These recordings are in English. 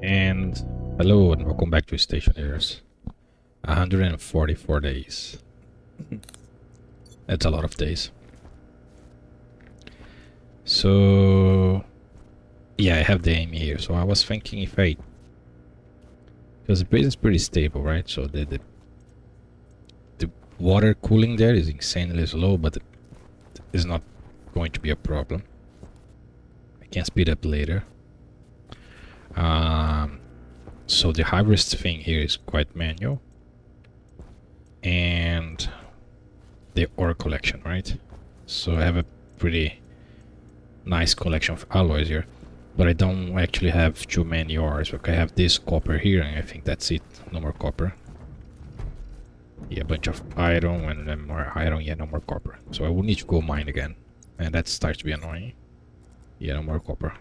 And hello and welcome back to Stationeers. 144 days. That's a lot of days. So yeah, I have the aim here. So I was thinking if I, because the base is pretty stable, right? So the water cooling there is insanely slow, but it is not going to be a problem. I can speed up later. So the harvest thing here is quite manual, and the ore collection, right? So I have a pretty nice collection of alloys here, but I don't actually have too many ores. Okay, I have this copper here, and I think that's it. No more copper. Yeah, a bunch of iron, and then more iron. Yeah, no more copper. So I will need to go mine again, and that starts to be annoying. Yeah, no more copper.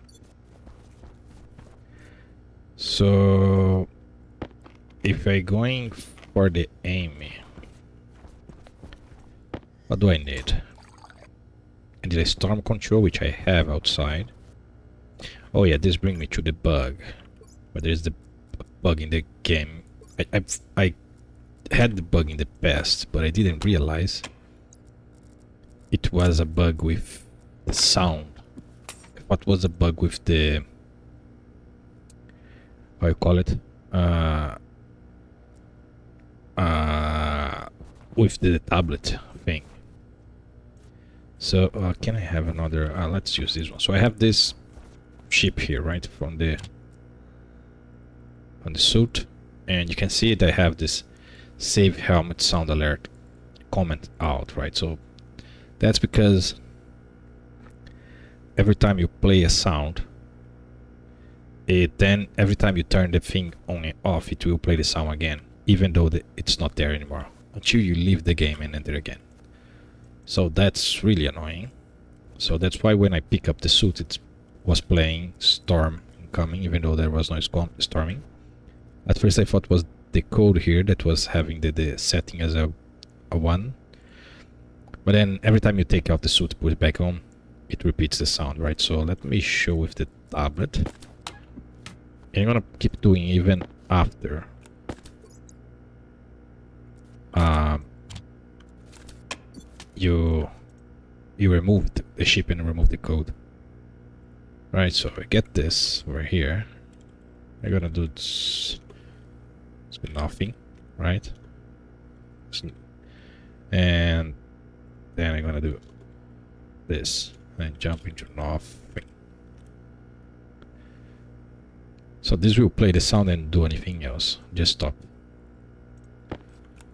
So if I going for the aim, what do I need? I need a storm control, which I have outside. Oh yeah, this brings me to the bug. But there's the bug in the game. I had the bug in the past, but I didn't realize it was a bug with the sound. What was a bug with the, how you call it? With the tablet thing. So can I have another? Let's use this one. So I have this ship here, right, from the suit, and you can see it. I have this save helmet sound alert comment out, right? So that's because every time you play a sound, then every time you turn the thing on and off, it will play the sound again, even though it's not there anymore, until you leave the game and enter again. So that's really annoying. So that's why when I pick up the suit, it was playing storm incoming, even though there was no storming. At first I thought it was the code here that was having the setting as a 1. But then every time you take out the suit, put it back on, it repeats the sound, right? So let me show with the tablet. And I'm gonna keep doing even after you remove the ship and remove the code. Right, so I get this over here. I'm gonna do this. It's nothing, right? And then I'm gonna do this and jump into nothing. So this will play the sound and do anything else. Just stop.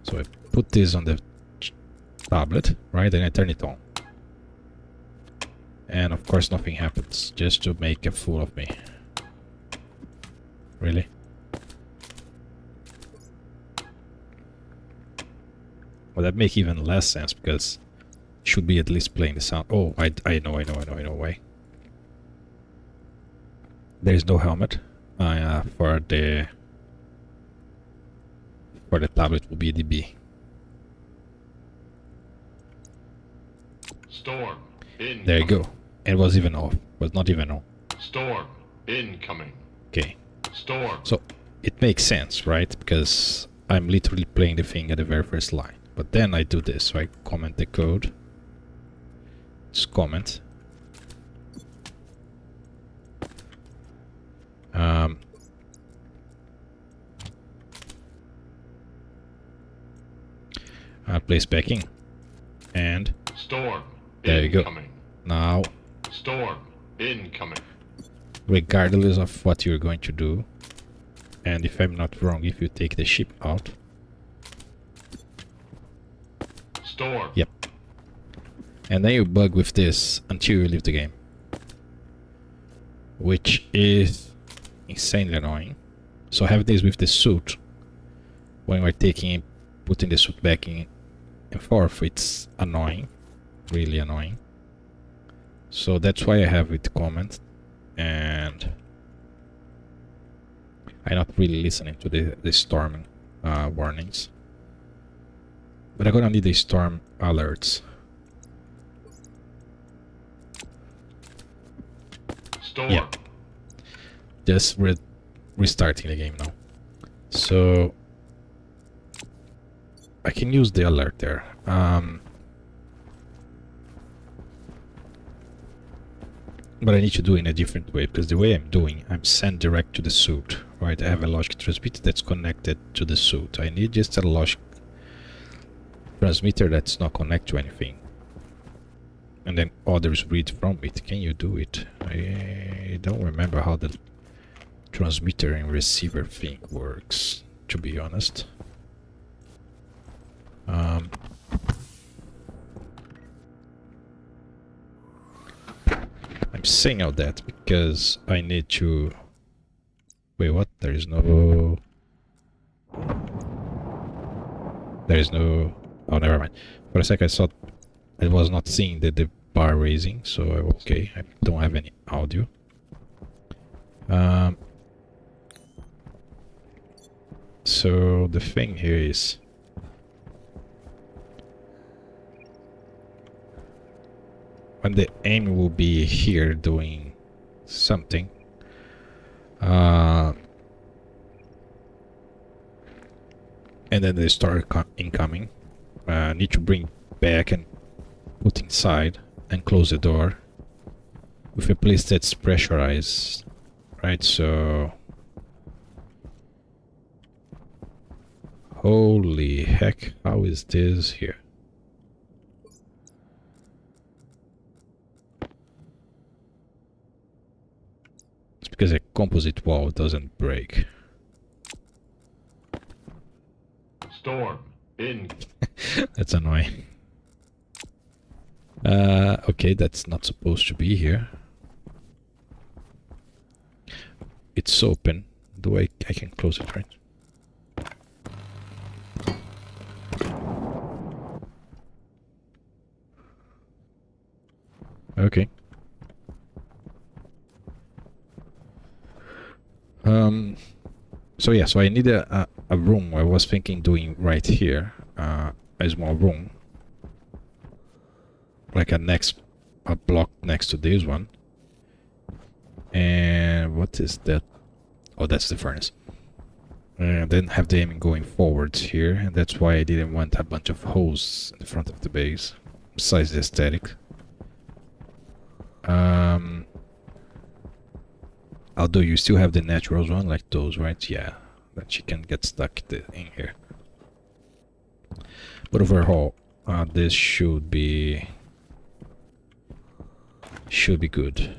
So I put this on the tablet, right? And I turn it on. And of course nothing happens, just to make a fool of me. Really? Well, that makes even less sense, because it should be at least playing the sound. Oh, I know why. There's no helmet. For the tablet will be DB. Storm incoming. There you go. It was even off. Was not even on. Storm incoming. Okay. Storm. So it makes sense, right? Because I'm literally playing the thing at the very first line. But then I do this, so I comment the code. Just comment. Place backing. And Storm there you go. incoming. Now, Storm incoming. regardless of what you're going to do, and if I'm not wrong, if you take the ship out, Storm. yep, and then you bug with this until you leave the game, which is insanely annoying. So I have this with the suit. When we're putting the suit back in and forth, it's annoying, really annoying. So that's why I have it comment, and I'm not really listening to the storm warnings. But I'm gonna need the storm alerts. Storm. Yeah. Just restarting the game now. So I can use the alert there. But I need to do it in a different way, because the way I'm doing, I'm sent direct to the suit, right? I have a logic transmitter that's connected to the suit. I need just a logic transmitter that's not connected to anything. And then others read from it. Can you do it? I don't remember how the transmitter and receiver thing works, to be honest. I'm saying out that because I need to... Wait, what? There is no... Oh, never mind. For a sec I thought I was not seeing the bar raising, so okay, I don't have any audio. So the thing here is... when the aim will be here doing something, and then they start incoming, need to bring back and put inside and close the door with a place that's pressurized, right? So holy heck, how is this here? It's because a composite wall doesn't break. Storm. In. That's annoying. Okay, that's not supposed to be here. It's open. I can close it, right? Okay. So yeah, so I need a room. I was thinking doing right here, a small room, like a block next to this one. And what is that? Oh, that's the furnace. And then have the aiming going forwards here, and that's why I didn't want a bunch of holes in the front of the base, besides the aesthetic. Although you still have the natural one, like those, right? Yeah, that you can get stuck in here. But overall, this should be good.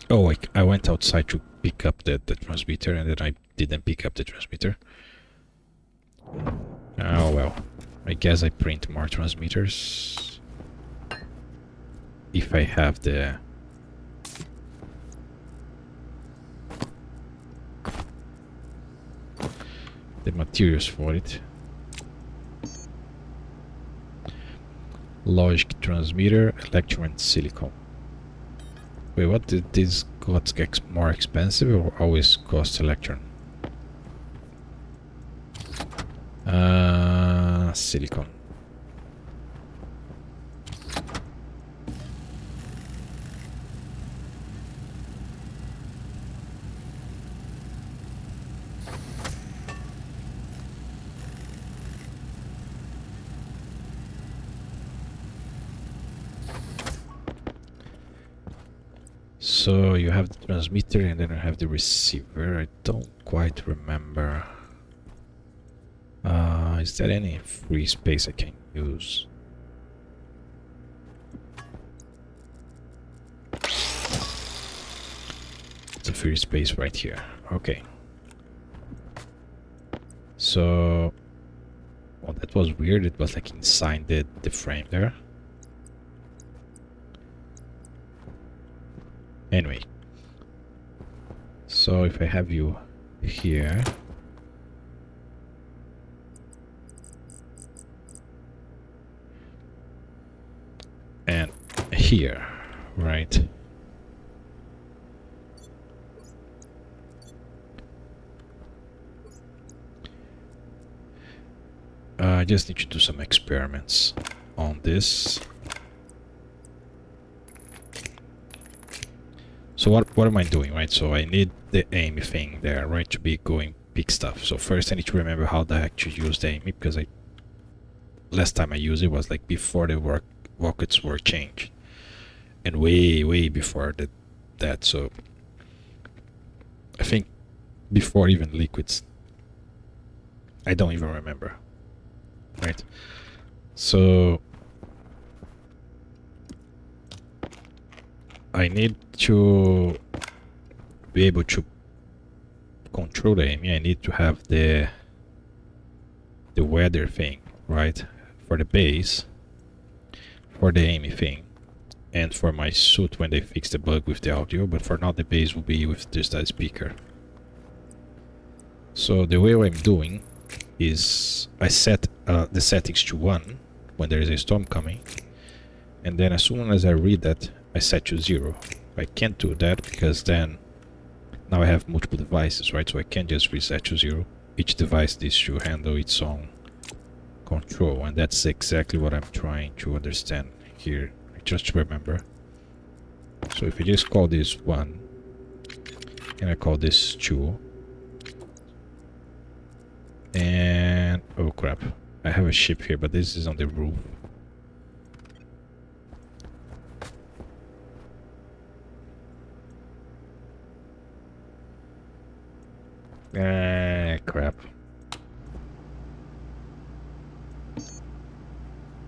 Oh, I went outside to pick up the transmitter, and then I didn't pick up the transmitter. Oh well, I guess I print more transmitters. If I have the materials for it. Logic transmitter, electron and silicon. Wait, what did this get more expensive or always cost electron? Silicon. So you have the transmitter and then you have the receiver. I don't quite remember. Is there any free space I can use? It's a free space right here. Okay. So... well, that was weird. It was like inside the frame there. Anyway, so if I have you here, and here, right? I just need to do some experiments on this. So what am I doing, right? So I need the aim thing there, right, to be going pick stuff. So first I need to remember how the heck to use the aim, because last time I used it was like before the rockets were changed, and way before that. So I think before even liquids. I don't even remember, right? So I need to be able to control the aiming. I need to have the weather thing, right, for the base, for the aiming thing, and for my suit when they fix the bug with the audio. But for now the base will be with just that speaker. So the way I'm doing is I set the settings to 1 when there is a storm coming, and then as soon as I read that, I set to 0. I can't do that because then now I have multiple devices, right? So I can't just reset to 0. Each device needs to handle its own control, and that's exactly what I'm trying to understand here, just to remember. So if I just call this 1 and I call this 2, and oh crap, I have a ship here, but this is on the roof. Crap.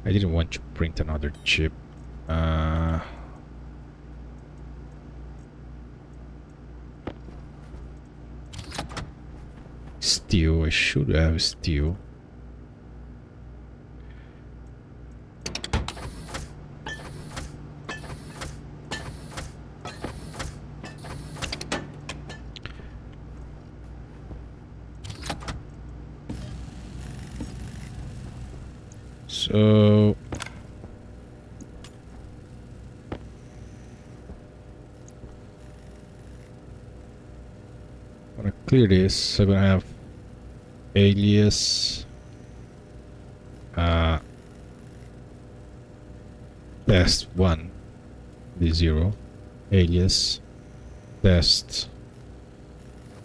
I didn't want to print another chip. Steel, I should have steel. So I'm gonna clear this. I'm gonna have alias test 1 be 0, alias test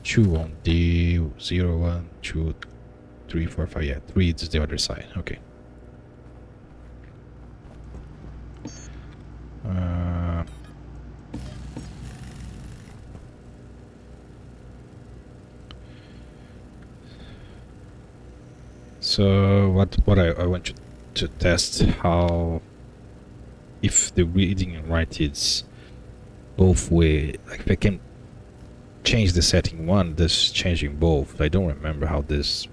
2 on D 0, 1, 2, 3, 4, 5. Yeah, 3 is the other side. Okay. So what I want to test how, if the reading and write is both way, like if I can change the setting 1, this changing both. I don't remember how this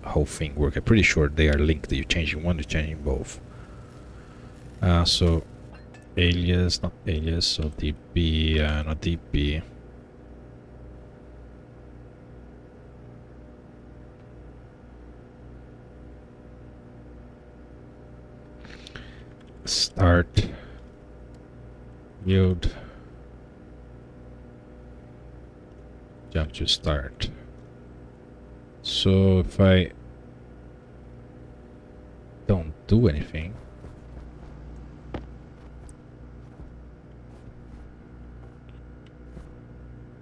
whole thing works. I'm pretty sure they are linked. You're changing 1, you're changing both. So alias, not alias, so db, not db. Start yield jump to start. So if I don't do anything,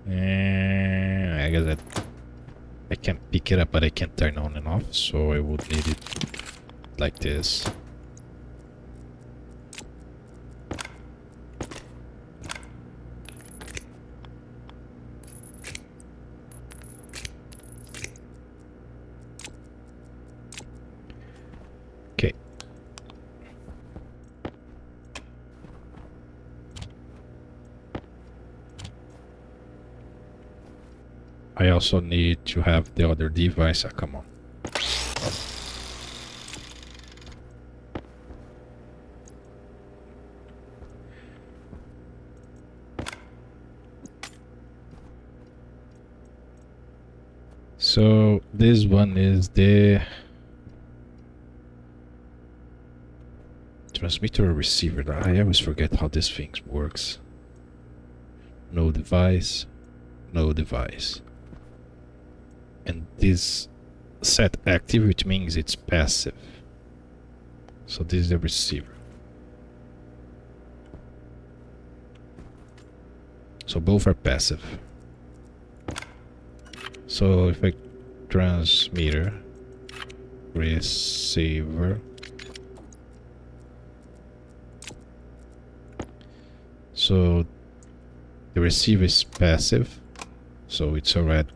and I guess that I can pick it up, but I can't turn on and off, so I would need it like this. Okay. I also need to have the other device. Come on. So this one is the transmitter or receiver. I always forget how this thing works. No device, no device. And this set active, which means it's passive. So this is the receiver. So both are passive. So if I transmitter, receiver, so the receiver is passive, so it's already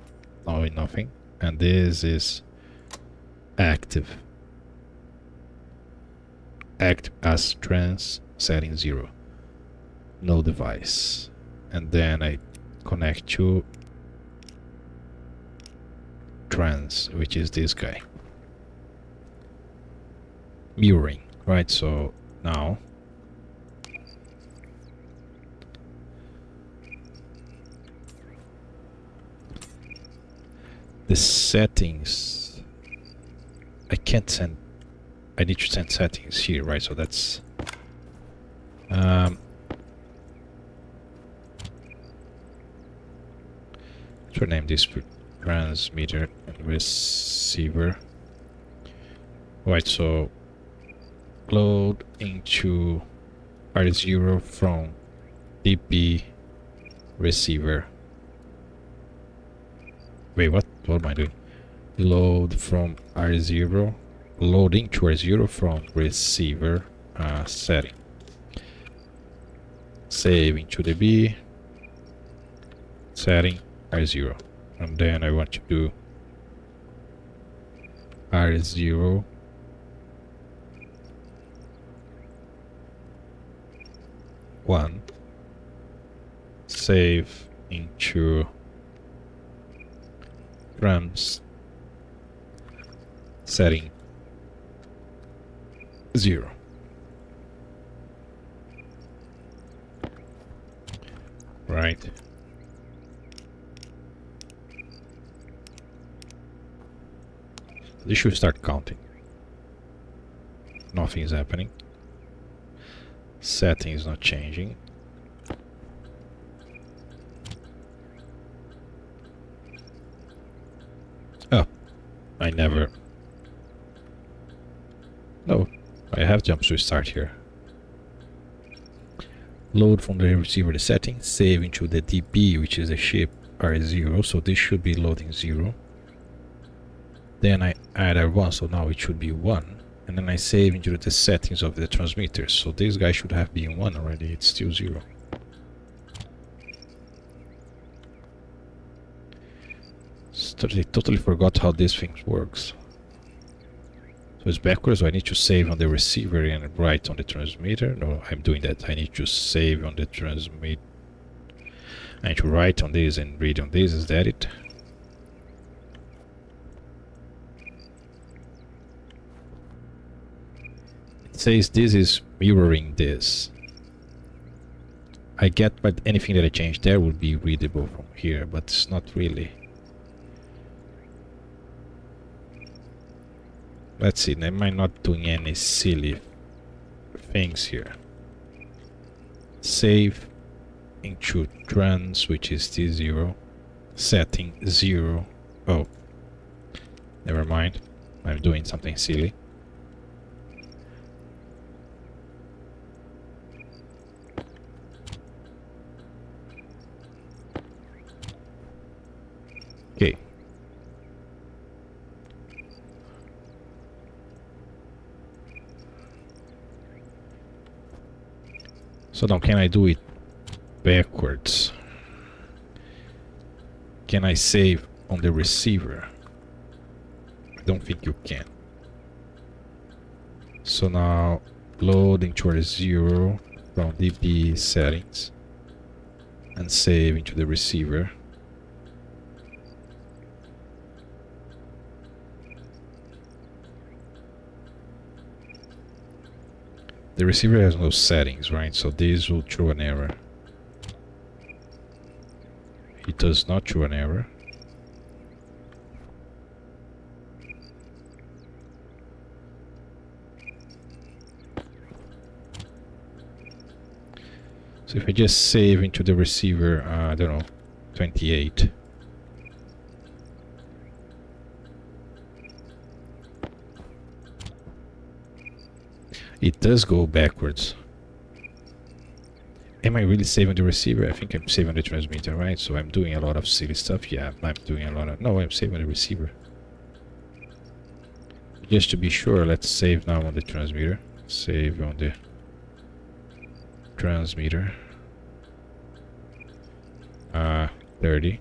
knowing nothing, and this is active. Act as trans setting 0. No device. And then I connect to trans, which is this guy. Mirroring, right? So now the settings, I can't send, I need to send settings here, right? So that's let's rename this transmitter and receiver. Right, so load into R0 from DP receiver. Wait, what am I doing? Load from R0, loading to R0 from receiver setting. Save into the B, setting R0. And then I want to do R0 1, save into grams setting 0. Right. This should start counting. Nothing is happening. Setting is not changing. Oh, I never. No, I have jumps to start here. Load from the receiver the setting, save into the DP, which is a ship R0, so this should be loading 0. Then I add R1, so now it should be 1. And then I save into the settings of the transmitter, so this guy should have been 1 already, it's still 0. I totally forgot how this thing works. So it's backwards, so I need to save on the receiver and write on the transmitter. No, I'm doing that. I need to save on the transmit. I need to write on this and read on this. Is that it? It says this is mirroring this. I get, but anything that I change there would be readable from here, but it's not really. Let's see, am I not doing any silly things here? Save into trans, which is T0, setting 0. Oh, never mind, I'm doing something silly. Okay. So now can I do it backwards? Can I save on the receiver? I don't think you can. So now load into R0 from DP settings and save into the receiver. The receiver has no settings, right? So this will throw an error. It does not throw an error. So if I just save into the receiver, I don't know, 28. It does go backwards. Am I really saving the receiver? I think I'm saving the transmitter, right? So I'm doing a lot of silly stuff. Yeah, I'm doing a lot of... No, I'm saving the receiver. Just to be sure, let's save now on the transmitter. Save on the transmitter. 30.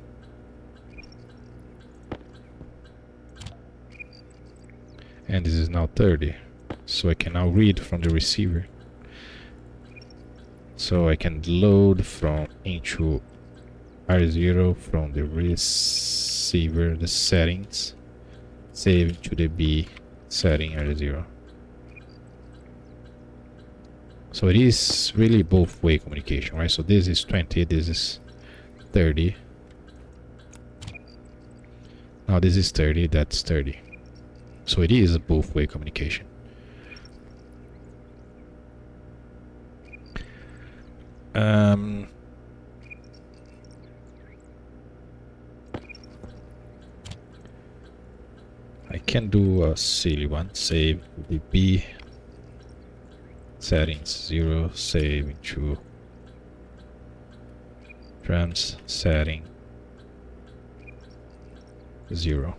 And this is now 30. So I can now read from the receiver. So I can load from into R0 from the receiver, the settings, save to the B setting R0. So it is really both way communication, right? So this is 20, this is 30. Now this is 30, that's 30. So it is a both way communication. I can do a silly one. Save the B settings 0, save into trans setting 0.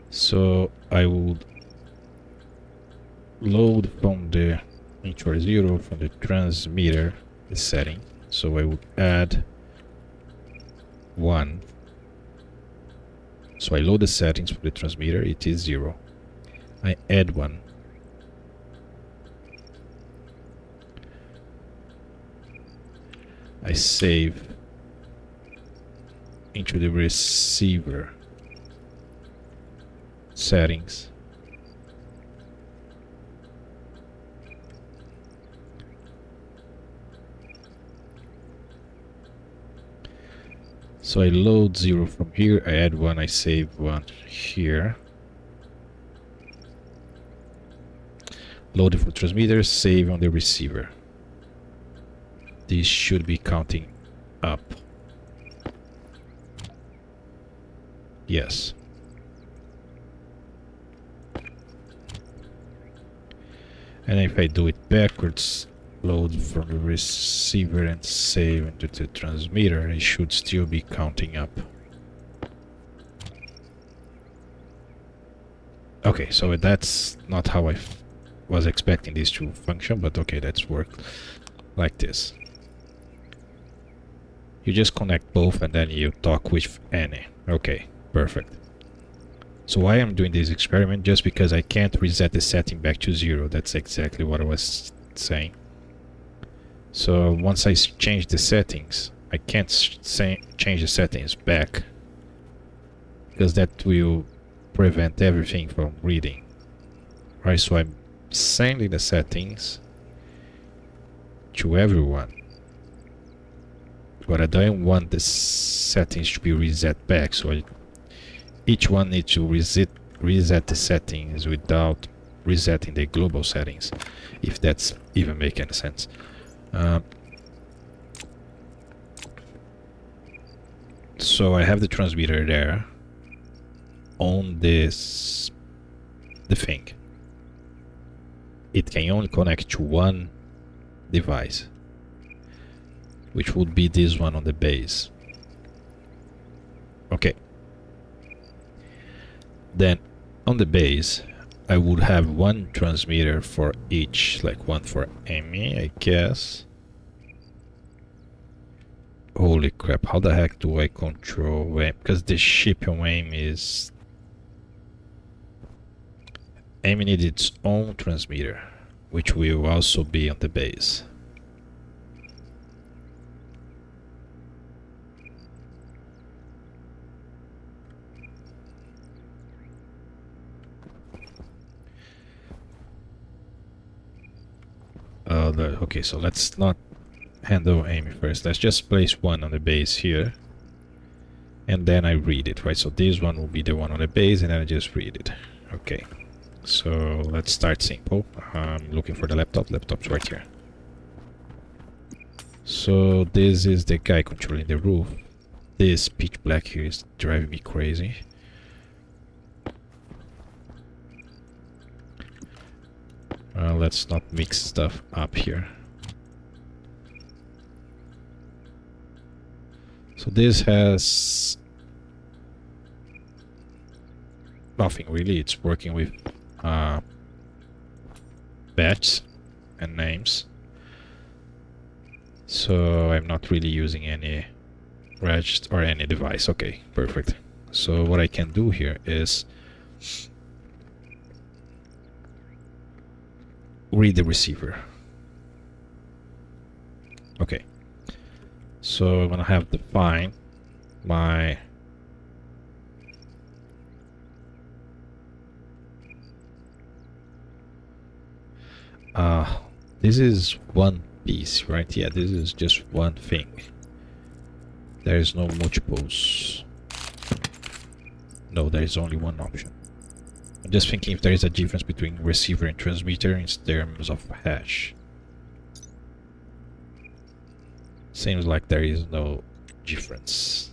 So I would load from the into R0 from the transmitter the setting. So I would add 1. So I load the settings for the transmitter, it is 0. I add 1. I save into the receiver settings. So I load 0 from here, I add 1, I save 1 here. Load it for transmitter, save on the receiver. This should be counting up. Yes. And if I do it backwards, load from the receiver and save into the transmitter, it should still be counting up. Okay, so that's not how I was expecting this to function, but okay, that's worked like this. You just connect both and then you talk with any. Okay, perfect. So why I'm doing this experiment? Just because I can't reset the setting back to 0. That's exactly what I was saying. So once I change the settings, I can't change the settings back, because that will prevent everything from reading. Right, so I'm sending the settings to everyone, but I don't want the settings to be reset back, so each one needs to reset the settings without resetting the global settings, if that's even make any sense. So I have the transmitter there on the thing. It can only connect to one device, which would be this one on the base. Okay. Then on the base I would have one transmitter for each, like one for Amy, I guess. Holy crap, how the heck do I control AIM? Because the ship on AIM is... AIM needs its own transmitter, which will also be on the base. Okay, so let's not handle Amy first. Let's just place one on the base here, and then I read it, right? So this one will be the one on the base, and then I just read it. Okay, so let's start simple. I'm looking for the laptop. Laptop's right here. So this is the guy controlling the roof. This pitch black here is driving me crazy. Let's not mix stuff up here. So this has nothing really. It's working with batches and names. So I'm not really using any register or any device. Okay, perfect. So what I can do here is read the receiver. Okay. So I'm gonna have define my this is one piece, right? Yeah, this is just one thing. There is no multiples. No, there is only one option. I'm just thinking if there is a difference between receiver and transmitter in terms of hash. Seems like there is no difference.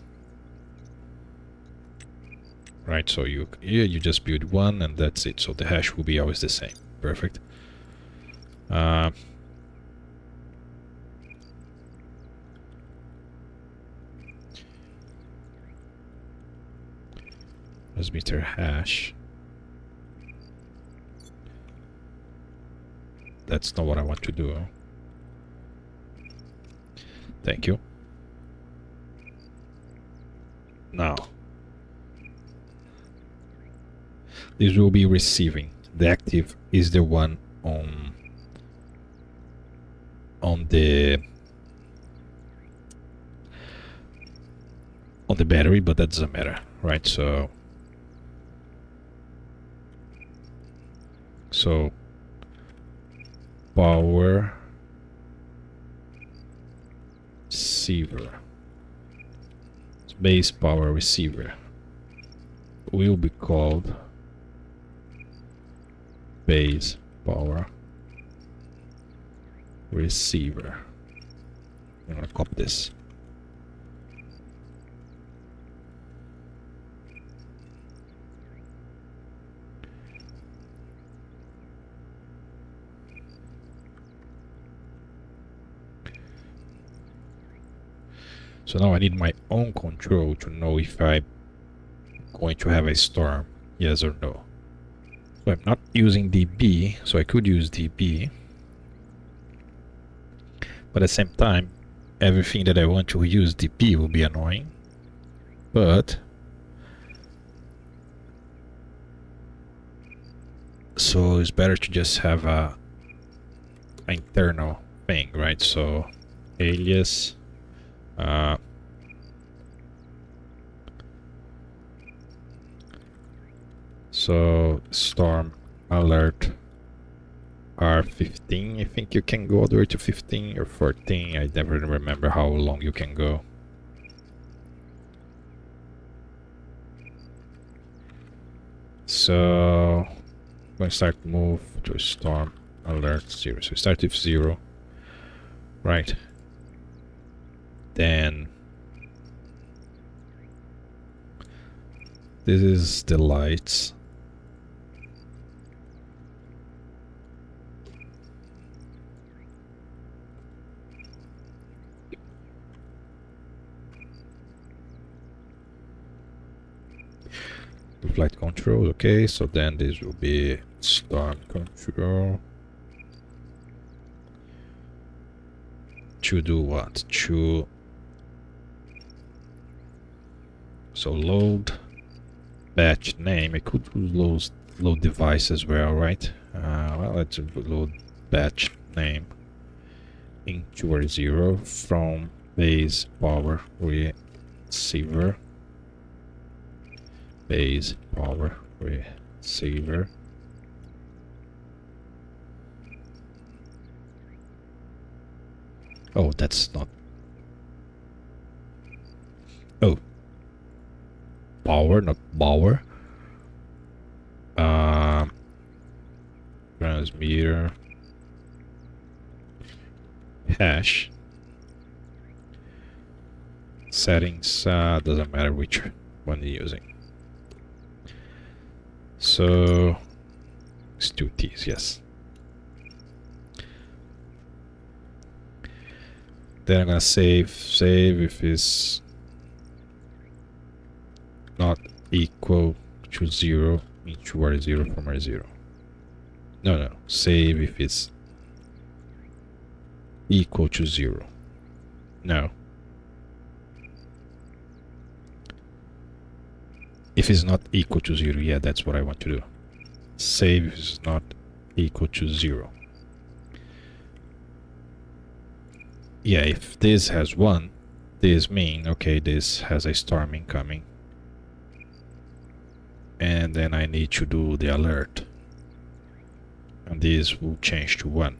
Right, so you just build one and that's it. So the hash will be always the same. Perfect. Transmitter hash. That's not what I want to do. Thank you. Now, this will be receiving. The active is the one on the battery, but that doesn't matter, right? So power receiver, base power receiver will be called base power receiver. I'm gonna copy this. So now I need my own control to know if I'm going to have a storm, yes or no. So I'm not using dB, so I could use dB. But at the same time, everything that I want to use dB will be annoying. But so it's better to just have a internal thing, right? So alias so storm alert R15. I think you can go all the way to 15 or 14. I never remember how long you can go. So I'm going to start move to storm alert 0. So we start with 0, right? Then this is the lights. The flight control, okay, so then this will be storm control. To do what? So load batch name. I could load device as well, right? Well, let's load batch name into our 0 from base power receiver. Base power receiver. Oh, that's not. Oh, power, not power. Transmitter hash settings. Doesn't matter which one you're using. So it's 2 T's, yes. Then I'm gonna save if it's not equal to 0 into R0 from R0. No, save if it's equal to 0. No. If it's not equal to 0, yeah, that's what I want to do. Save if it's not equal to 0. Yeah, if this has 1, this means, okay, this has a storm incoming. And then I need to do the alert. And this will change to 1.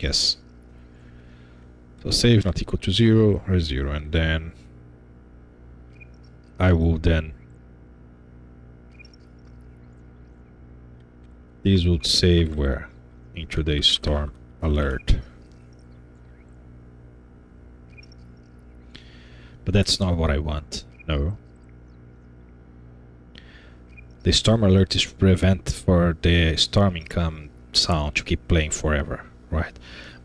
Yes. So save not equal to 0 or 0, and then I will then this would save where? Into the storm alert. But that's not what I want. No. The storm alert is to prevent for the storm income sound to keep playing forever, right?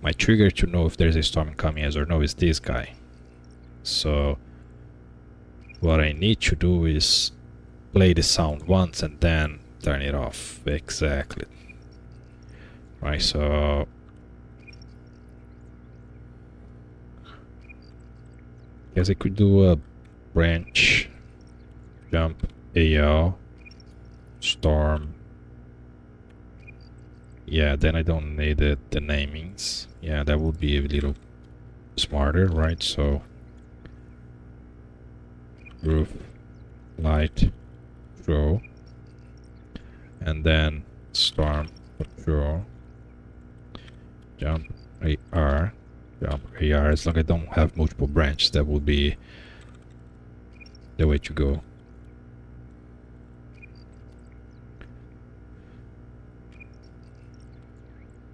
My trigger to know if there's a storm coming, yes or no, is this guy. So what I need to do is play the sound once and then turn it off. Exactly. Right, so guess I could do a branch, jump, AL, storm. Yeah, then I don't need the namings. Yeah, that would be a little smarter, right? So roof, light, throw, and then storm, throw, jump, AR, jump, AR. As long as I don't have multiple branches, that would be the way to go.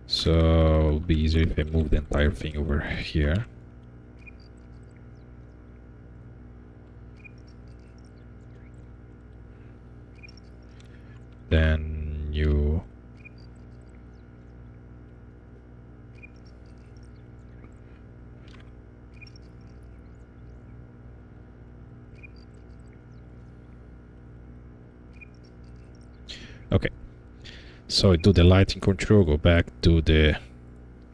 So it'll be easier if I move the entire thing over here. Then you okay. So I do the lighting control, go back, do the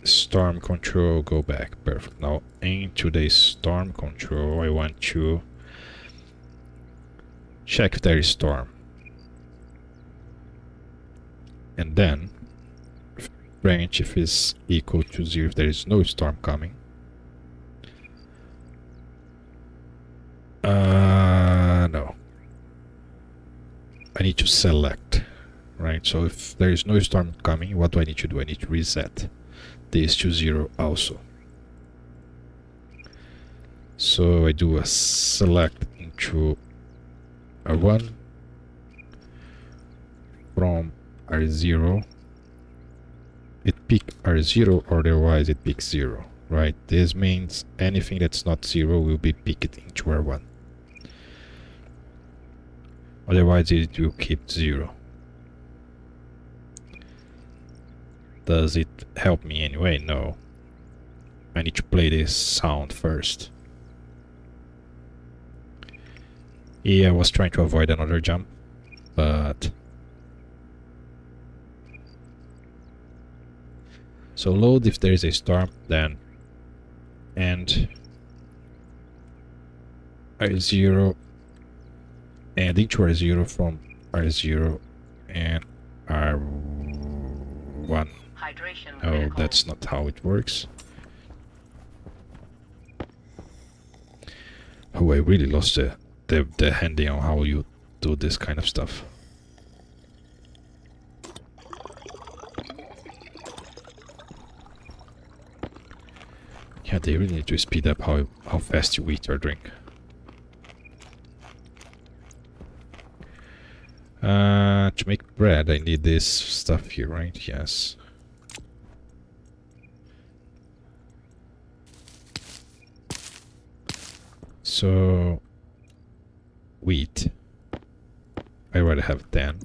storm control, go back. Perfect. Now into the storm control, I want to check if there is storm. And then branch if it's equal to 0 if there is no storm coming. No. I need to select. Right, so if there is no storm coming, what do I need to do? I need to reset this to 0 also. So I do a select into R1 from R0. It pick R0, otherwise it picks 0. Right, this means anything that's not 0 will be picked into R1. Otherwise it will keep 0. Does it help me anyway? No. I need to play this sound first. Yeah, I was trying to avoid another jump, but... So load if there is a storm, then end R0 and into R0 from R0 and R1. Oh, that's not how it works. Oh, I really lost the handy on how you do this kind of stuff. Yeah, they really need to speed up how fast you eat or drink. To make bread, I need this stuff here, right? Yes. So, wheat. I already have 10.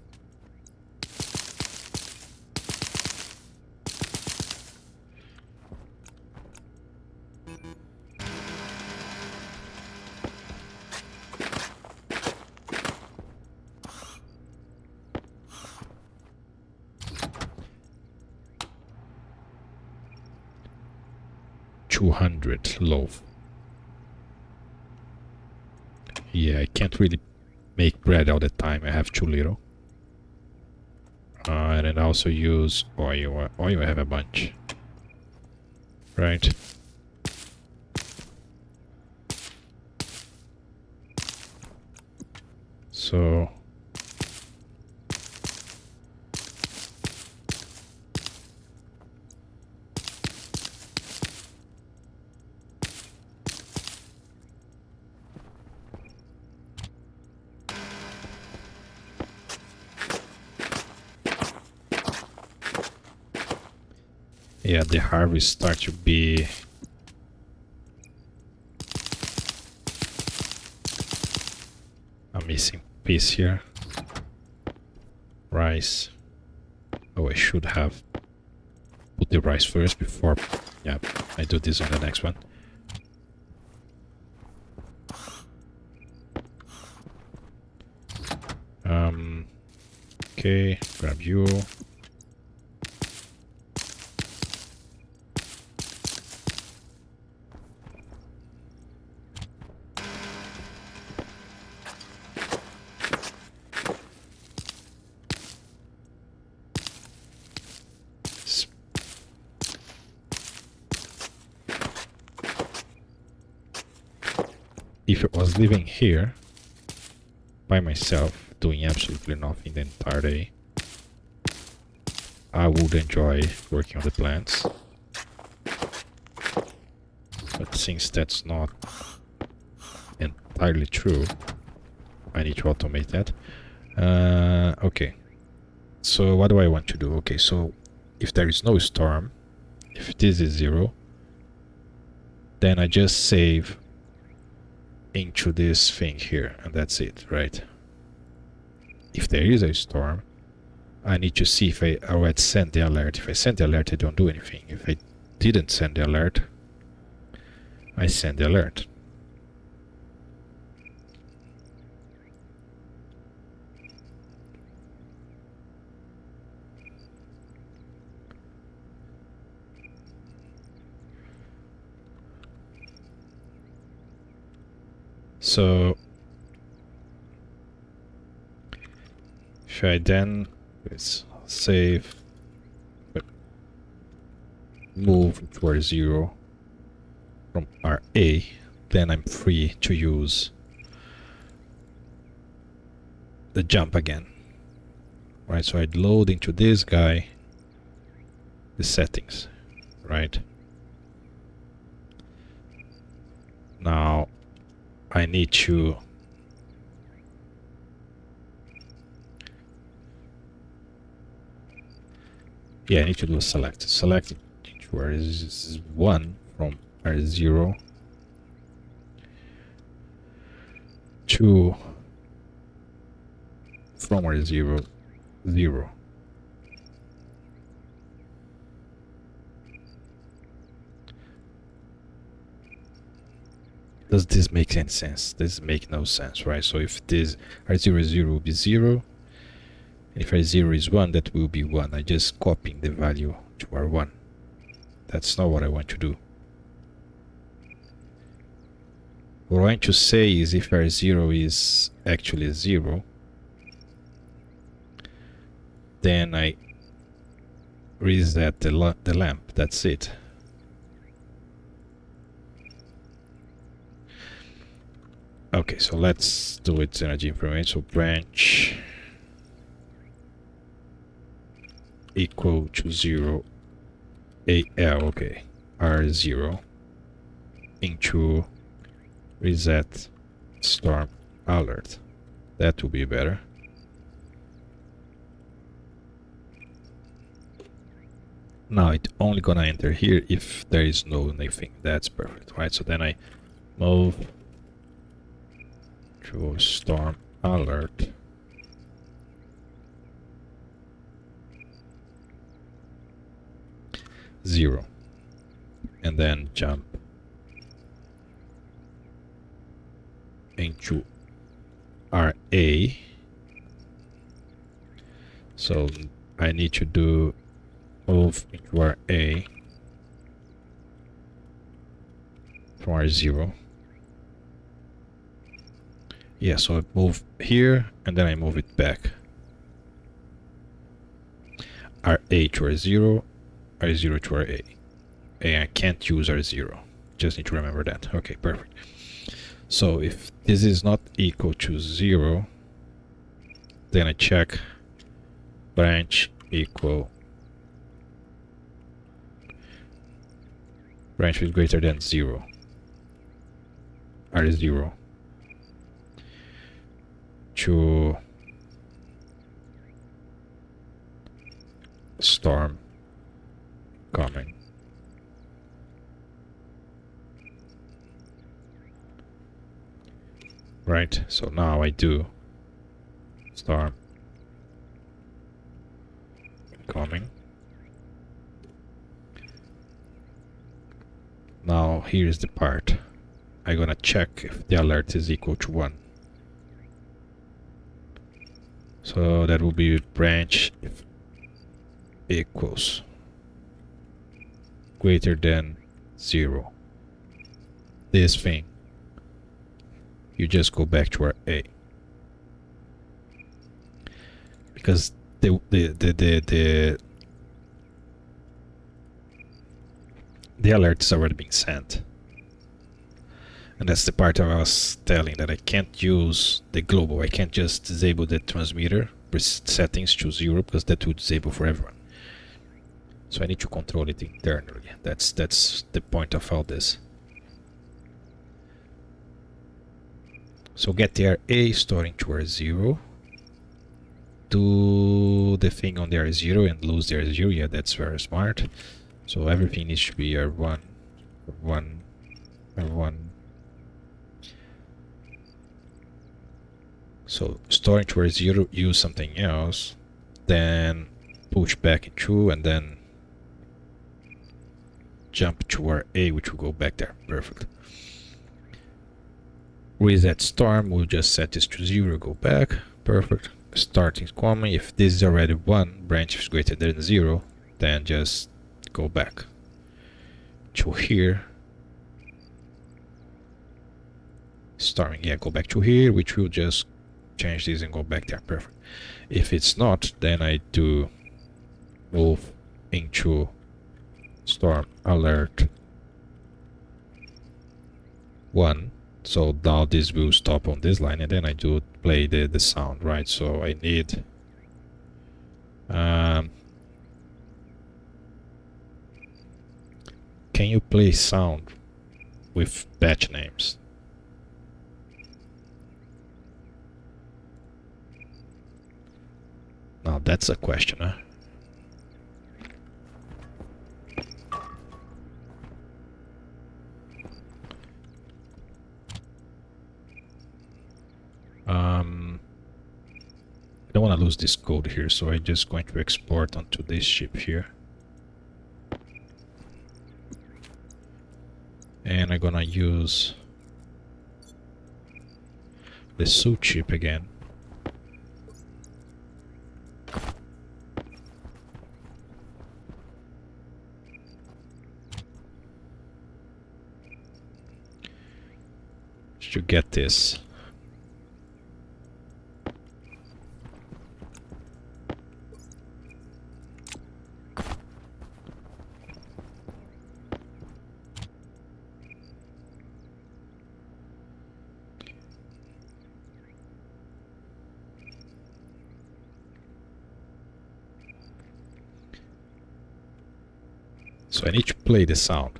200 loaf. Yeah, I can't really make bread all the time. I have too little. And then also use oil. Oil I have a bunch. Right. So yeah, the harvest starts to be a missing piece here. Rice. Oh, I should have put the rice first before. Yeah, I do this on the next one. Okay, grab you. If I was living here by myself, doing absolutely nothing the entire day, I would enjoy working on the plants. But since that's not entirely true, I need to automate that. Okay. So what do I want to do? Okay, so if there is no storm, if this is 0, then I just save into this thing here, and that's it, right? If there is a storm, I need to see if I already sent the alert. If I sent the alert, I don't do anything. If I didn't send the alert, I send the alert. So if I then save, move towards 0 from RA, then I'm free to use the jump again. Right, so I'd load into this guy the settings, right? Now I need to I need to do a select. Select where is 1 from R0 to from R0 0. Does this make any sense? This make no sense, right? So if this R0 is 0 will be 0, and if R0 is 1, that will be 1. I just copying the value to R1. That's not what I want to do. What I want to say is if R0 is actually 0, then I reset the lamp. That's it. Okay, so let's do its energy information. So branch equal to 0 AL, okay, R0 into reset storm alert. That will be better. Now it's only gonna enter here if there is no anything. That's perfect, right? So then I move to storm alert. Zero. And then jump into RA. So I need to do move into RA from R0. Yeah, so I move here and then I move it back. R8 to R0, R0 to RA. And I can't use R0. Just need to remember that. Okay, perfect. So if this is not equal to 0, then I check branch equal branch is greater than 0. R0 to storm coming. Right, so now I do storm coming. Now here's the part. I'm gonna check if the alert is equal to 1. So that will be branch if equals greater than 0. This thing. You just go back to our A. Because the alert is already being sent. And that's the part I was telling, that I can't use the global. I can't just disable the transmitter settings to 0 because that would disable for everyone. So I need to control it internally. That's the point of all this. So get the RA storing to R0. Do the thing on the R0 and lose the R0. Yeah, that's very smart. So everything needs to be R1, R1, R1. So storing to R0, use something else, then push back into and then jump to RA, which will go back there. Perfect. Reset storm, we'll just set this to 0, go back. Perfect. Starting coming. If this is already 1, branch is greater than 0, then just go back to here. Storming, yeah, go back to here, which will just change this and go back there. Perfect. If it's not, then I do move into storm alert 1. So now this will stop on this line, and then I do play the sound, right? So I need can you play sound with batch names? Now that's a question, huh? I don't want to lose this code here, so I'm just going to export onto this chip here. And I'm gonna use the suit chip again. To get this. So I need to play the sound.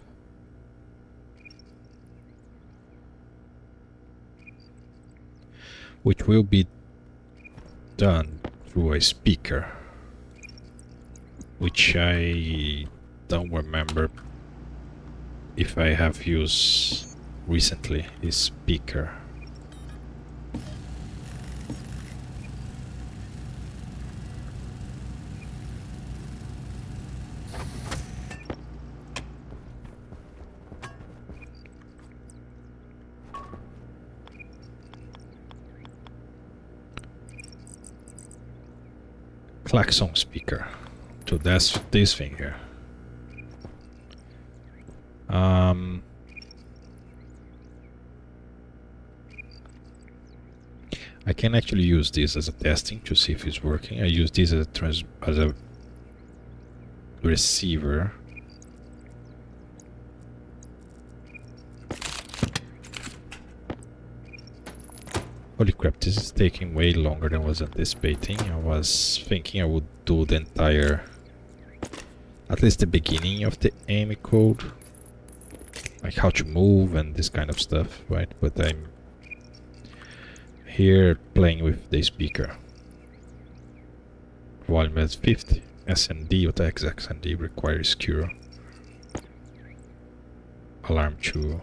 Which will be done through a speaker. Which I don't remember if I have used recently, is speaker. Klaxon speaker. So that's this thing here. I can actually use this as a testing to see if it's working. I use this as a receiver. Holy crap, this is taking way longer than I was anticipating. I was thinking I would do the entire, at least the beginning of the AIM code, like how to move and this kind of stuff, right? But I'm here playing with the speaker. Volume at 50. SND, what the heck is SND? Requires cure. Alarm 2.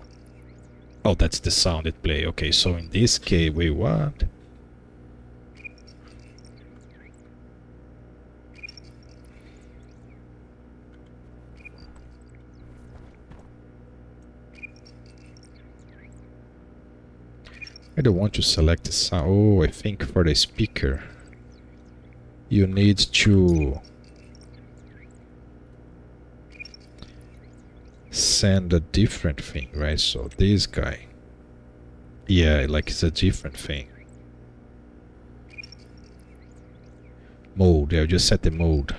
Oh, that's the sound it play. Okay, so in this case, wait, what? I don't want to select the sound. Oh, I think for the speaker, you need to send a different thing, right? So this guy, yeah, like it's a different thing. Mode, I'll just set the mode.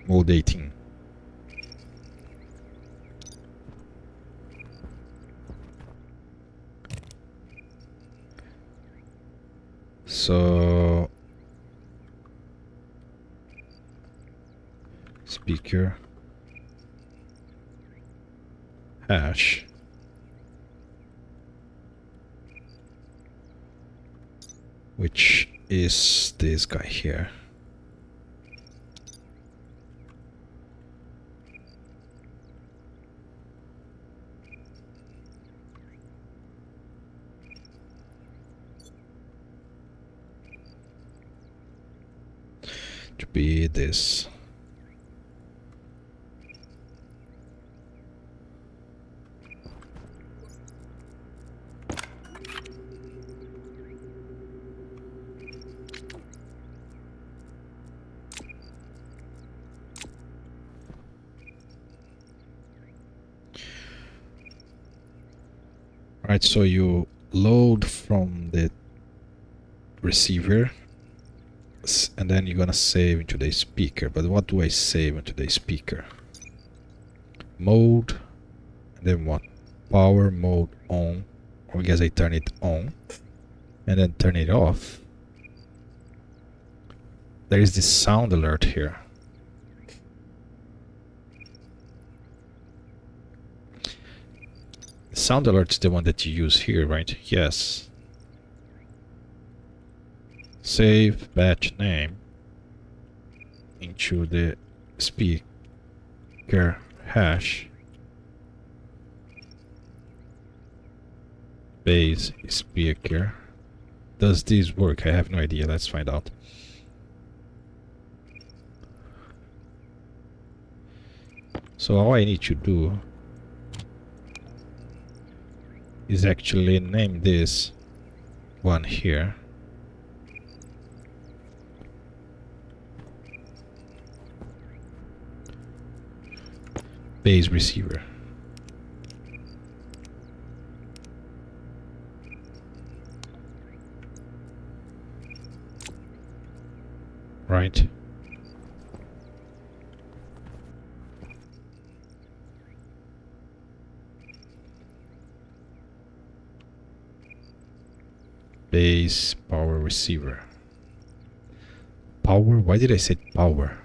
Mode 18. So speaker hash which is this guy here. To be this. Right, so you load from the receiver and then you're gonna save into the speaker. But what do I save into the speaker? Mode, and then what? Power mode on. Or I guess I turn it on and then turn it off. There is this sound alert here. The sound alert is the one that you use here, right? Yes. Save batch name into the speaker hash base speaker. Does this work? I have no idea. Let's find out. So all I need to do is actually name this one here. Base receiver. Right. Base power receiver. Power? Why did I say power?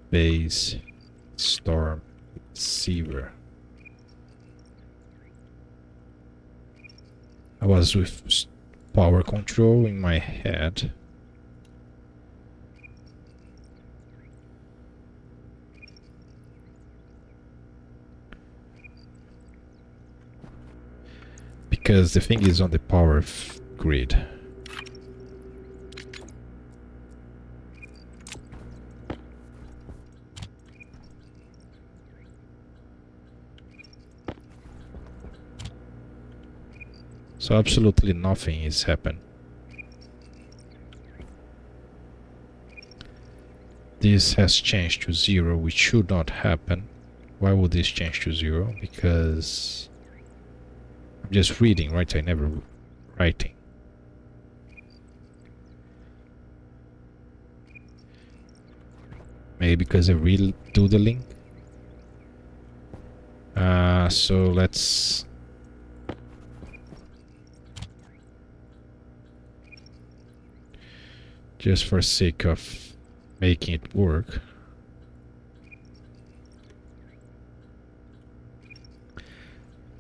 Base storm receiver. I was with power control in my head. Because the thing is on the power grid. So absolutely nothing is happening. This has changed to 0, which should not happen. Why would this change to 0? Because I'm just reading, right? I never writing. Maybe because I redo the link. So let's just for sake of making it work.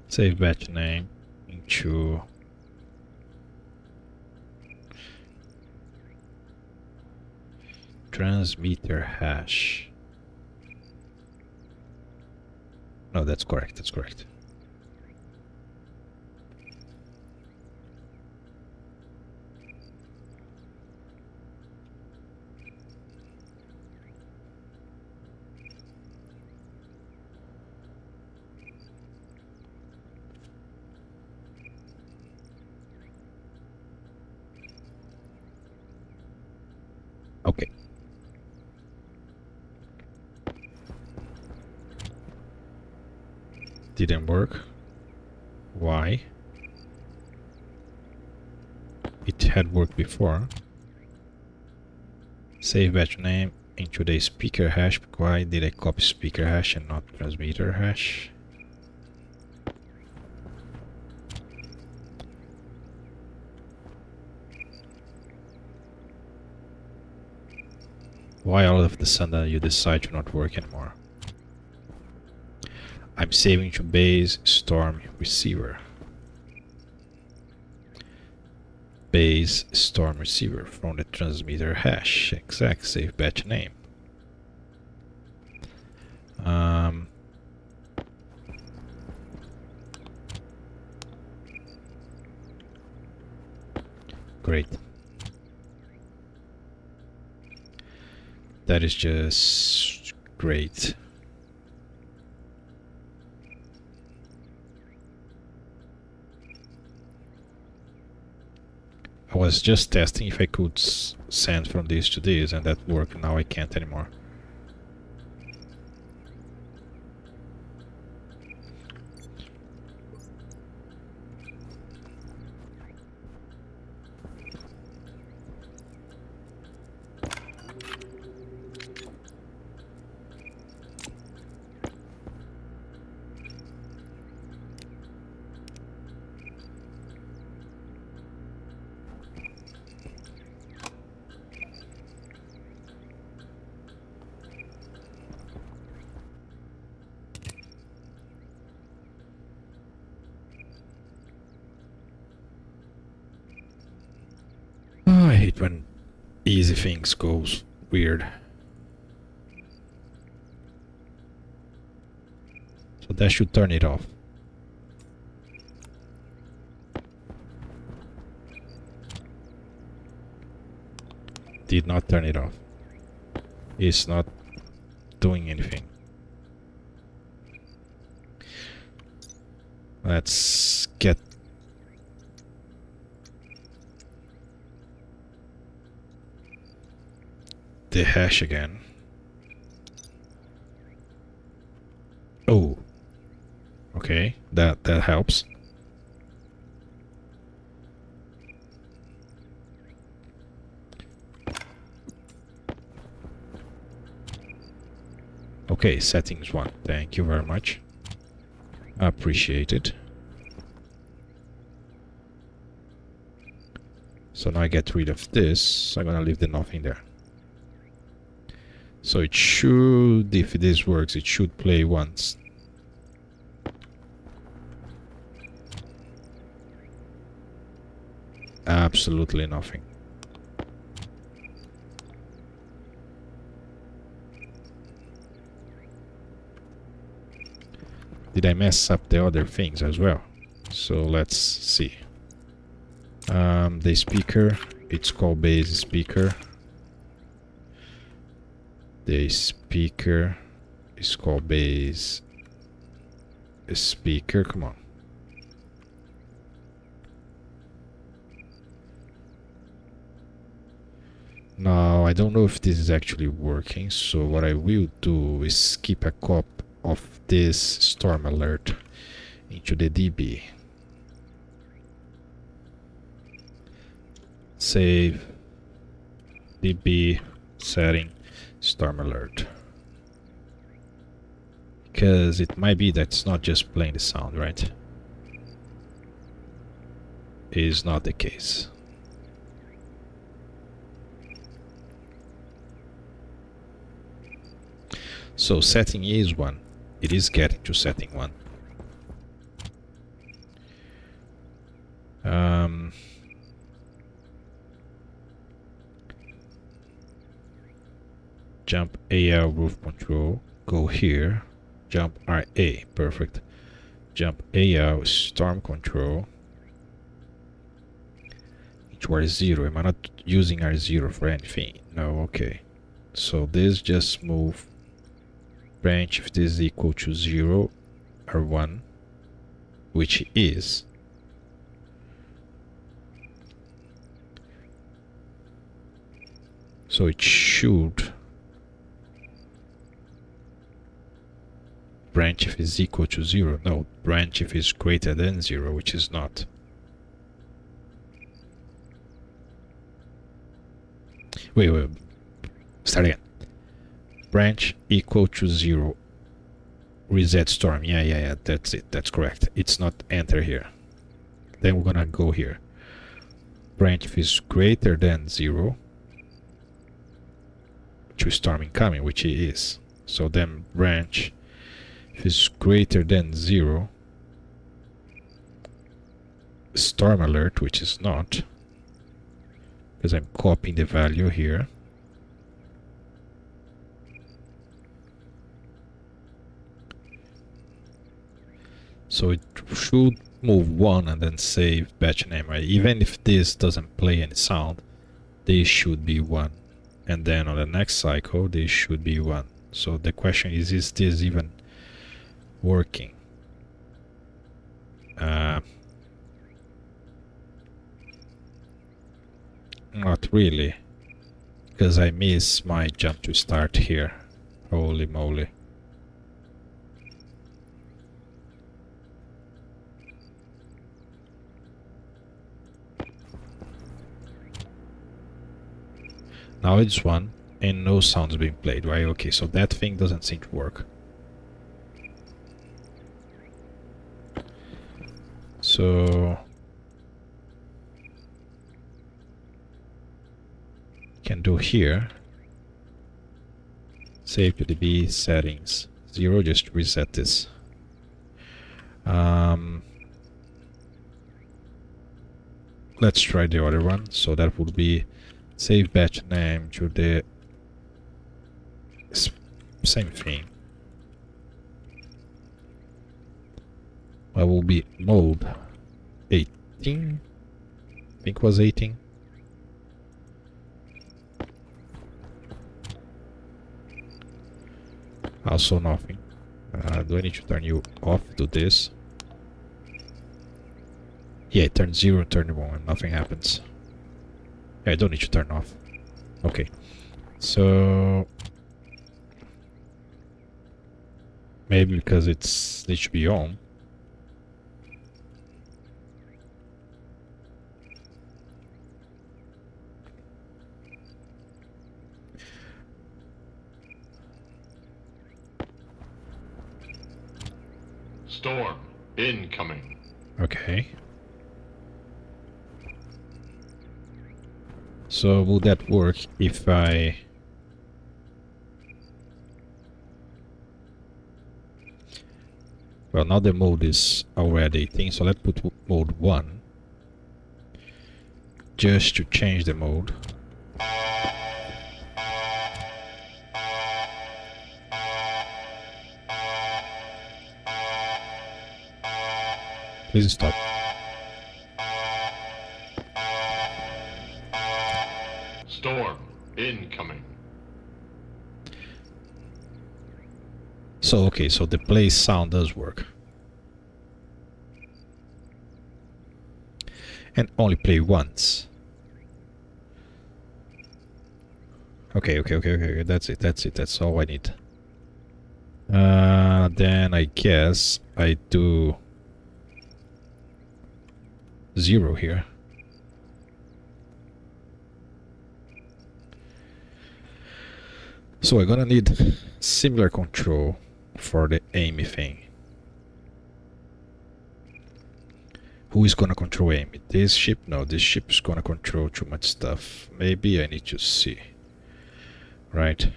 Save batch name into transmitter hash. No, that's correct. That's correct. Okay. Didn't work. Why? It had worked before. Save batch name into the speaker hash. Why did I copy speaker hash and not transmitter hash? Why all of the sudden you decide to not work anymore? I'm saving to base storm receiver. Base storm receiver from the transmitter hash. Exact save batch name. Great. That is just great. I was just testing if I could send from this to this, and that worked. Now I can't anymore. Oh, I hate when easy things goes weird. So that should turn it off. Did not turn it off. It's not doing anything. Let's get the hash again. Oh, okay, that helps. Okay, settings 1. Thank you very much. Appreciate it. So now I get rid of this. I'm gonna leave the nothing there. So it should, if this works, it should play once. Absolutely nothing. Did I mess up the other things as well? So let's see. The speaker, it's called base speaker. The speaker is called base speaker. Come on. No, Now I don't know if this is actually working, so what I will do is keep a copy of this storm alert into the DB. Save DB setting storm alert. Because it might be that it's not just playing the sound, right? Is not the case. So setting is 1. It is getting to setting 1. Jump AL roof control. Go here. Jump RA. Perfect. Jump AL storm control. Into R0. Am I not using R0 for anything? No, okay. So this just move branch if this is equal to 0 or 1, which is. So it should branch if it's equal to 0. No, branch if it's greater than 0, which is not. Wait. Start again. Branch equal to 0. Reset storm. Yeah. That's it. That's correct. It's not enter here. Then we're gonna go here. Branch if it's greater than 0. To storm incoming, which it is. So then branch if it's greater than 0. Storm alert, which is not. Because I'm copying the value here. So it should move 1 and then save batch name, right? Even if this doesn't play any sound, this should be 1. And then on the next cycle, this should be 1. So the question is this even working? Not really. Because I miss my jump to start here. Holy moly. Now it's 1 and no sounds being played, right? Okay, so that thing doesn't seem to work. So can do here. Save to DB settings 0, just to reset this. Let's try the other one. So that would be save batch name to the same thing. That will be mode 18. I think it was 18. Also nothing. Do I need to turn you off to this? Yeah, it turns 0 and turn 1 and nothing happens. Yeah, I don't need to turn off. Okay. So maybe because it needs to be on. Storm incoming. Okay. So will that work if I... Well, now the mode is already 18, so let's put mode 1. Just to change the mode. Please stop. Storm incoming. So, okay, so the play sound does work. And only play once. Okay. That's it. That's all I need. Then I guess I do 0 here. So I'm gonna need similar control for the Amy thing. Who is gonna control Amy? This ship? No, this ship is gonna control too much stuff. Maybe I need to see. Right?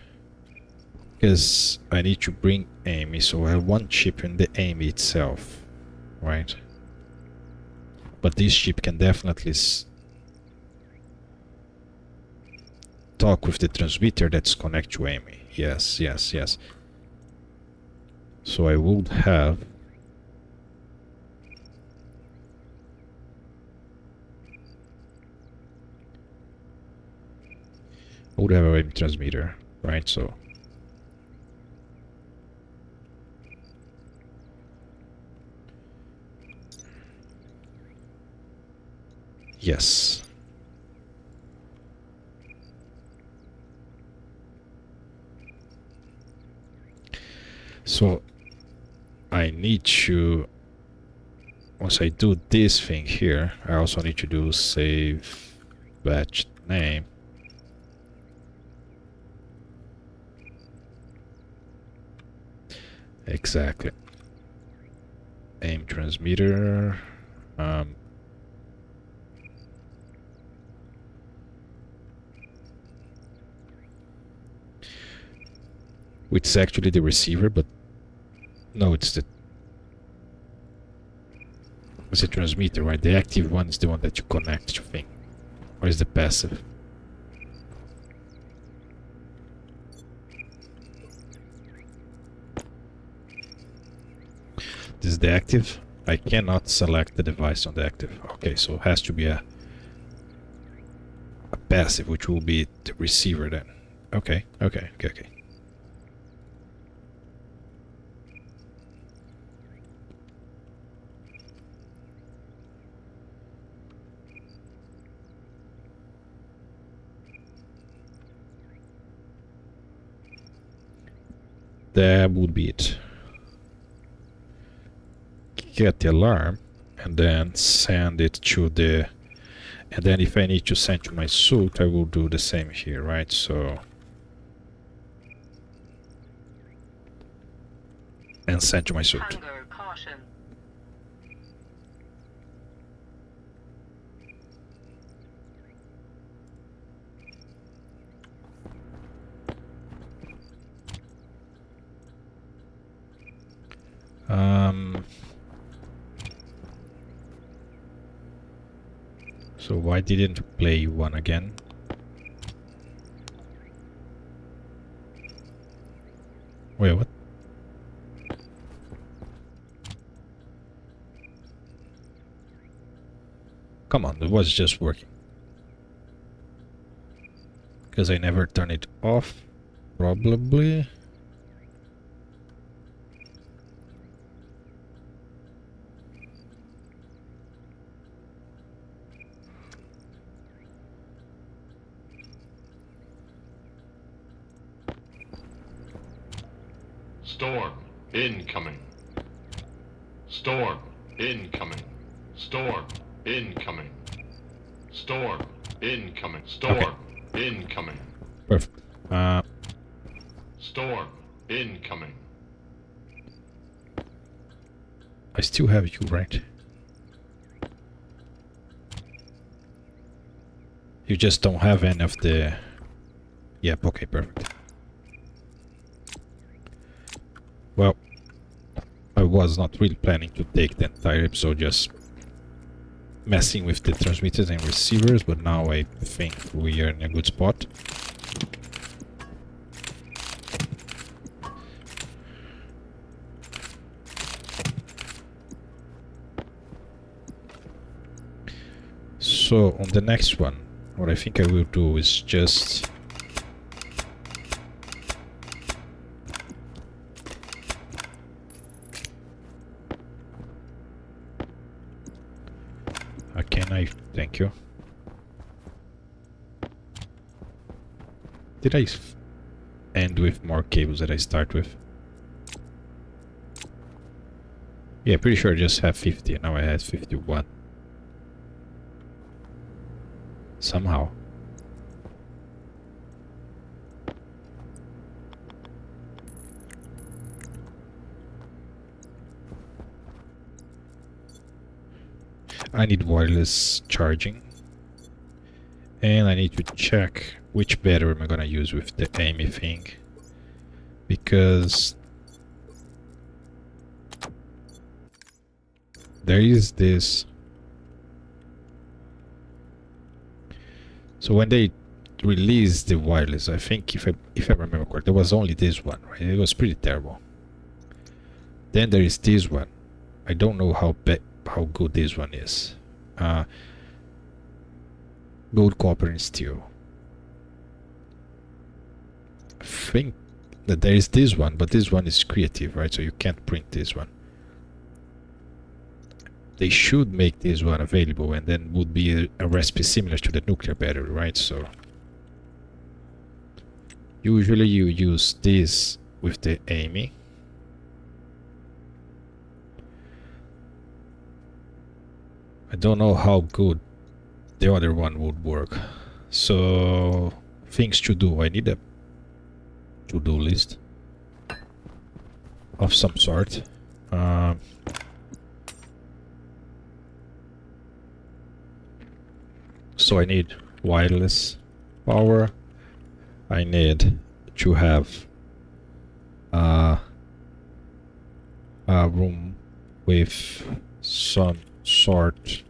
Because I need to bring Amy, so I have one ship in the Amy itself. Right? But this ship can definitely talk with the transmitter that's connected to Amy. Yes. So I would have a Amy transmitter, right? So yes. So I need to, once I do this thing here, I also need to do save batch name. Exactly. Aim transmitter. Which is actually the receiver, but no, it's the transmitter, right? The active one is the one that you connect to thing, or is the passive? This is the active. I cannot select the device on the active. Okay, so it has to be a passive, which will be the receiver then. Okay. That would be it. Get the alarm and then send it to the, and then if I need to send to my suit, I will do the same here, right? So and send to my suit. Hangar caution. So why didn't you play one again? Wait, what? Come on, it was just working. Because I never turn it off, probably. Storm incoming. Storm incoming. Storm incoming. Storm incoming. Storm incoming. Perfect. Storm incoming. I still have you, right? You just don't have any of the... Yep, okay, perfect. Well, I was not really planning to take the entire episode, just messing with the transmitters and receivers, but now I think we are in a good spot. So on the next one, what I think I will do is just thank you. Did I end with more cables that I start with? Yeah, pretty sure I just have 50 and now I have 51. Somehow. I need wireless charging. And I need to check which battery am I gonna use with the Amy thing. Because there is this. So when they released the wireless, I think if I remember correctly, there was only this one, right? It was pretty terrible. Then there is this one. I don't know how good this one is. Gold, copper, and steel. I think that there is this one, but this one is creative, right? So you can't print this one. They should make this one available, and then would be a recipe similar to the nuclear battery, right? So usually you use this with the Amy. I don't know how good the other one would work. So things to do. I need a to-do list of some sort. So I need wireless power. I need to have a room with some sort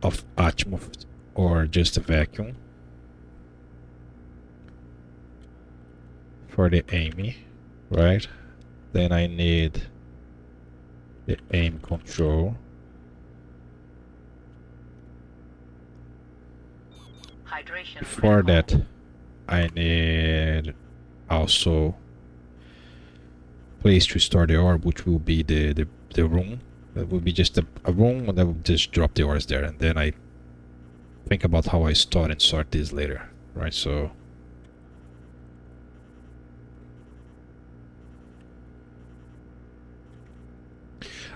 of atmosphere or just a vacuum for the Amy, right? Then I need the aim control. For that, I need also place to store the orb, which will be the room. That will be just a room, and I will just drop the ores there, and then I think about how I store and sort this later, right? So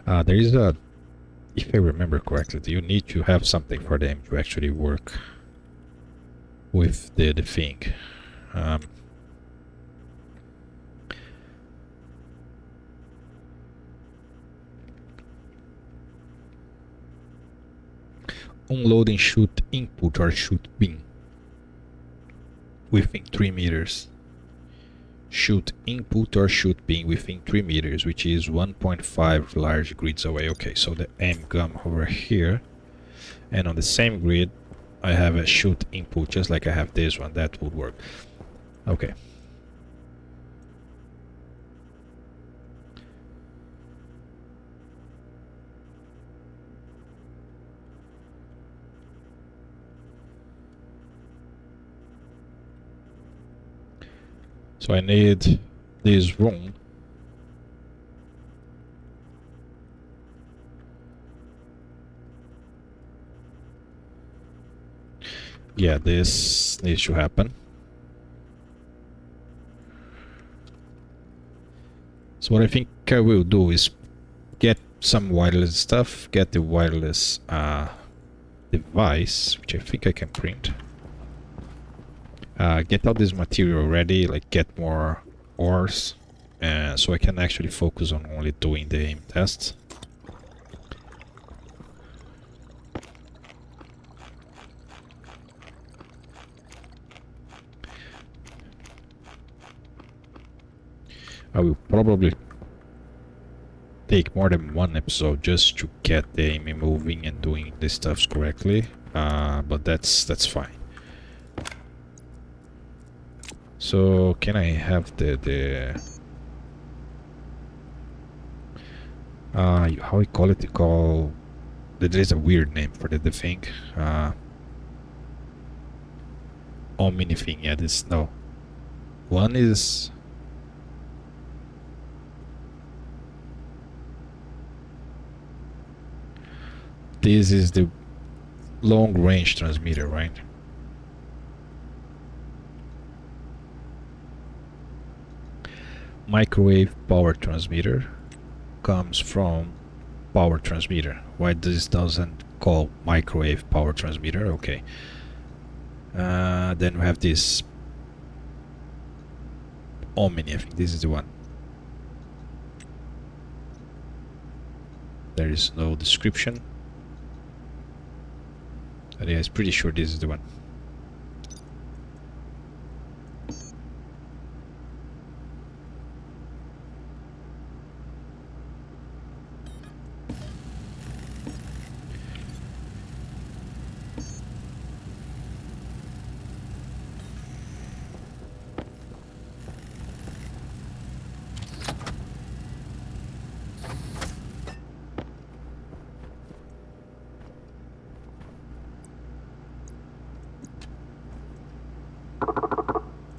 there is a, if I remember correctly, you need to have something for them to actually work with the thing. Unload and shoot input or shoot bin within 3 meters. Shoot input or shoot bin within 3 meters, which is 1.5 large grids away. Okay, so the aim come over here, and on the same grid I have a shoot input, just like I have this one. That would work. Okay. So I need this room. Yeah, this needs to happen. So what I think I will do is get some wireless stuff, get the wireless device, which I think I can print. Get all this material ready, like get more ores, so I can actually focus on only doing the aim tests. I will probably take more than one episode just to get the aim moving and doing the stuffs correctly, but that's fine. So can I have the how we call it? There is a weird name for the thing. Omni thing. Yeah, this no. One is this is the long range transmitter, right? Microwave power transmitter comes from power transmitter. Why this doesn't call microwave power transmitter? Okay. Then we have this Omni. I think this is the one. There is no description. But yeah, I'm pretty sure this is the one.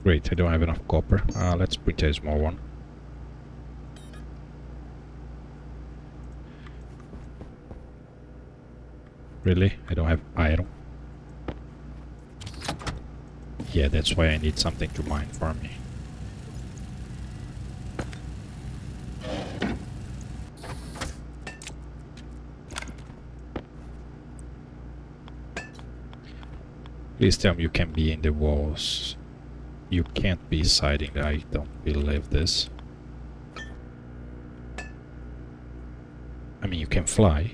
Great, I don't have enough copper. Let's print a small one. Really? I don't have iron. Yeah, that's why I need something to mine for me. Please tell me you can be in the walls. You can't be siding. I don't believe this. I mean, you can fly.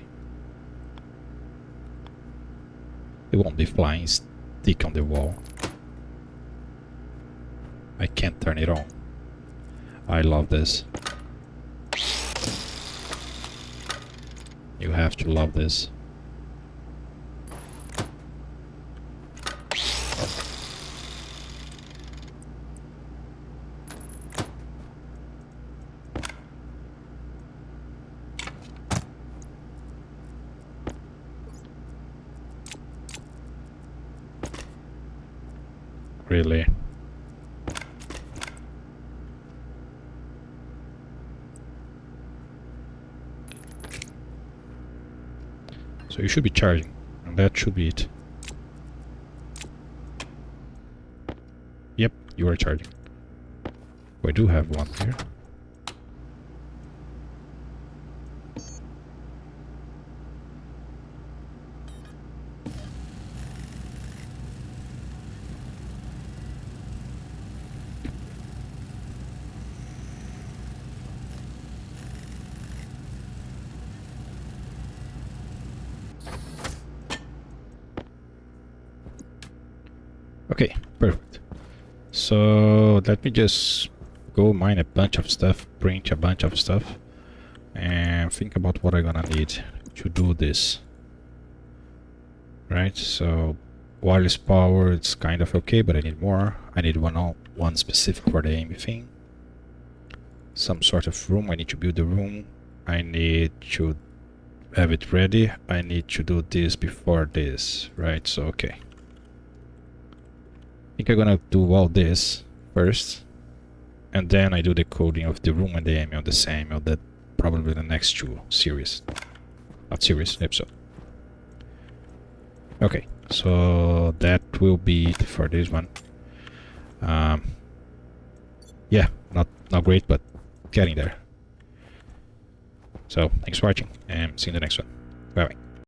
It won't be flying, stick on the wall. I can't turn it on. I love this. You have to love this. Really? So you should be charging, and that should be it. Yep, you are charging. We do have one here. Okay, perfect. So let me just go mine a bunch of stuff, print a bunch of stuff, and think about what I'm gonna need to do this. Right, so wireless power, it's kind of okay, but I need more. I need one specific for the aim thing. Some sort of room, I need to build the room. I need to have it ready. I need to do this before this, right? So okay. I think I'm gonna do all this first, and then I do the coding of the room and the aim on the same, or that probably the next two series. Not series, episode. Okay, so that will be it for this one. Yeah, not great, but getting there. So thanks for watching, and see you in the next one. Bye bye.